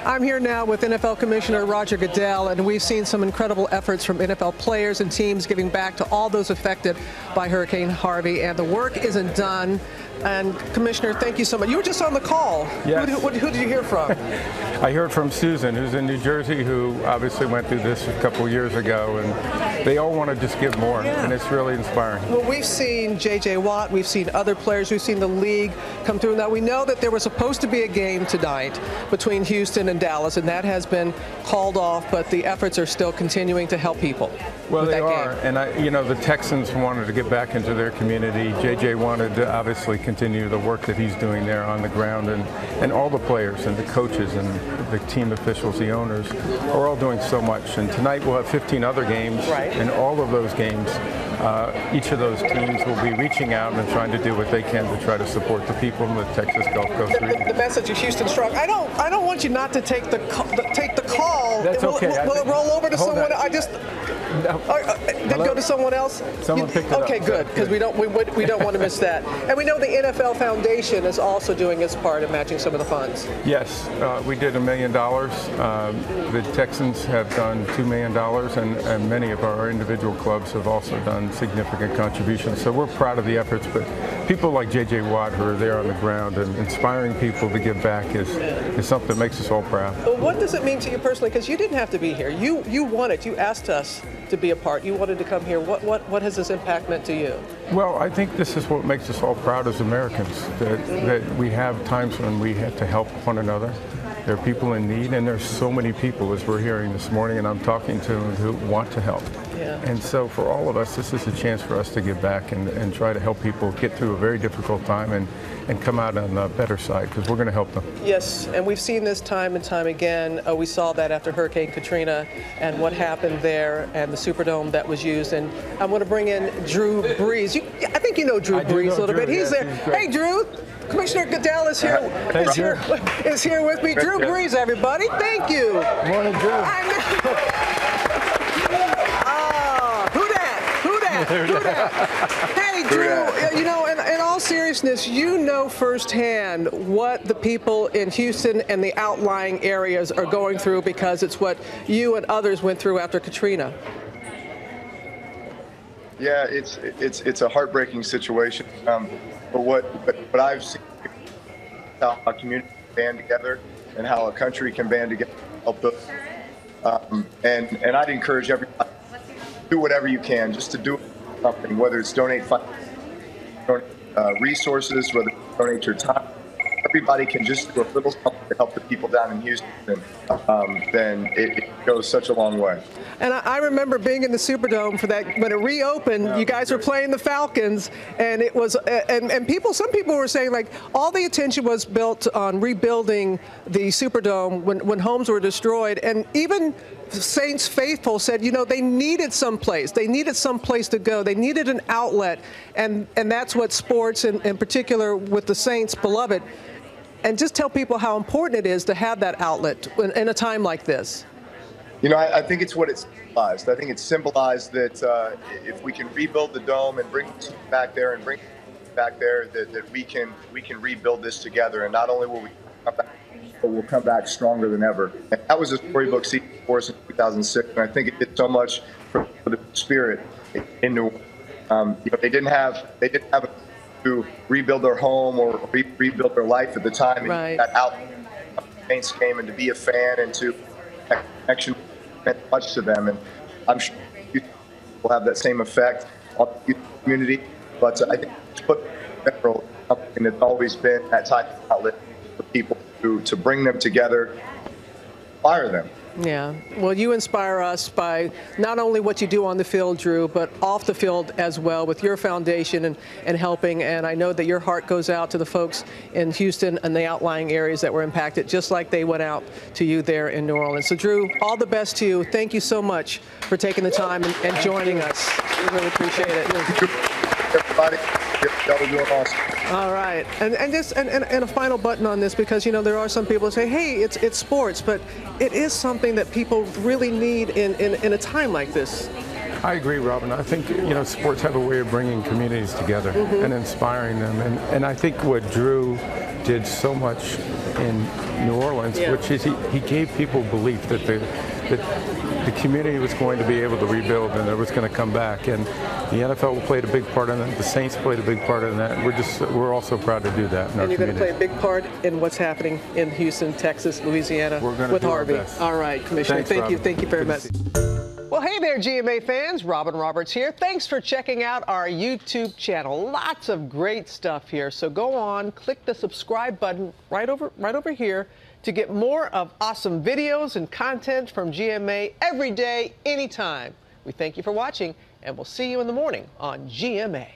I'm here now with NFL Commissioner Roger Goodell, and we've seen some incredible efforts from NFL players and teams giving back to all those affected by Hurricane Harvey, and the work isn't done. And Commissioner, thank you so much. You were just on the call. Yes. Who did you hear from? I heard from Susan, who's in New Jersey, who obviously went through this a couple of years ago, and they all want to just give more, and it's really inspiring. Well, we've seen J.J. Watt, we've seen other players, we've seen the league come through. Now, we know that there was supposed to be a game tonight between Houston and Dallas, and that has been called off, but the efforts are still continuing to help people. Well, they are, and the Texans wanted to get back into their community. J.J. wanted to obviously continue the work that he's doing there on the ground, and all the players and the coaches and the team officials, the owners, are all doing so much. And tonight we'll have 15 other games, and all of those games, each of those teams will be reaching out and trying to do what they can to try to support the people in the Texas Gulf Coast region. The message is Houston strong. I don't want you not to take the call. That's okay. Will it roll over to someone? No. Did it go to someone else? Someone picked it up. Okay, good, because we don't want to miss that. And we know the NFL Foundation is also doing its part in matching some of the funds. Yes, we did $1 million. The Texans have done $2 million, and many of our individual clubs have also done significant contributions. So we're proud of the efforts, but people like J.J. Watt, who are there on the ground and inspiring people to give back, is something that makes us all proud. Well, what does it mean to you personally? Because you didn't have to be here. You wanted. You asked us to be a part. You wanted to come here. What has this impact meant to you? Well, I think this is what makes us all proud as Americans, that we have times when we have to help one another. There are people in need, and there's so many people, as we're hearing this morning, and I'm talking to them, who want to help. Yeah. And so for all of us, this is a chance for us to give back and try to help people get through a very difficult time and come out on the better side, because we're going to help them. Yes, and we've seen this time and time again. We saw that after Hurricane Katrina and what happened there and the Superdome that was used. And I'm going to bring in Drew Brees. I think you know Drew Brees a little bit. He's there. Hey, Drew. Commissioner Goodell is here. Is here with me. Drew Brees, everybody. Thank you. Morning, Drew. Who dat? Hey, Drew, in all seriousness, you know firsthand what the people in Houston and the outlying areas are going through, because it's what you and others went through after Katrina. Yeah, it's a heartbreaking situation. But what I've seen, how a community can band together and how a country can band together to help those. And I'd encourage everybody to do whatever you can, just to do something, whether it's donate funds, donate resources, whether it's donate your time. Everybody can just do a little something to help the people down in Houston, then it goes such a long way. And I remember being in the Superdome for that when it reopened. You guys were playing the Falcons, and it was and some people were saying, like, all the attention was built on rebuilding the Superdome when homes were destroyed, and even Saints faithful said, they needed some place. They needed some place to go. They needed an outlet, and that's what sports, and in particular with the Saints, beloved. And just tell people how important it is to have that outlet in a time like this. I think it's what it's symbolized. I think it's symbolized that if we can rebuild the dome and bring it back there that we can rebuild this together. And not only will we come back, but we'll come back stronger than ever. And that was a storybook season for us in 2006, and I think it did so much for the spirit in New Orleans. They didn't have to rebuild their home or rebuild their life at the time. And that outlet, Saints came, and to be a fan and to connection meant much to them. And I'm sure we'll have that same effect on the community. But I think football in general is something that's always been that type of outlet for people to bring them together, inspire them. Yeah. Well, you inspire us by not only what you do on the field, Drew, but off the field as well with your foundation and helping. And I know that your heart goes out to the folks in Houston and the outlying areas that were impacted, just like they went out to you there in New Orleans. So, Drew, all the best to you. Thank you so much for taking the time and joining us. We really appreciate it. Everybody, y'all are doing awesome. All right, and a final button on this, because there are some people who say, hey, it's sports, but it is something that people really need in a time like this. I agree, Robin. I think sports have a way of bringing communities together and inspiring them, and I think what Drew did so much in New Orleans, which is he gave people belief that the community was going to be able to rebuild and it was going to come back. And the NFL played a big part in that. The Saints played a big part in that. We're also proud to do that in our community. And you're going to play a big part in what's happening in Houston, Texas, Louisiana with Harvey. All right, Commissioner. Thanks, Thank you very much. Well, hey there, GMA fans. Robin Roberts here. Thanks for checking out our YouTube channel. Lots of great stuff here. So go on, click the subscribe button right over here to get more of awesome videos and content from GMA every day, anytime. We thank you for watching, and we'll see you in the morning on GMA.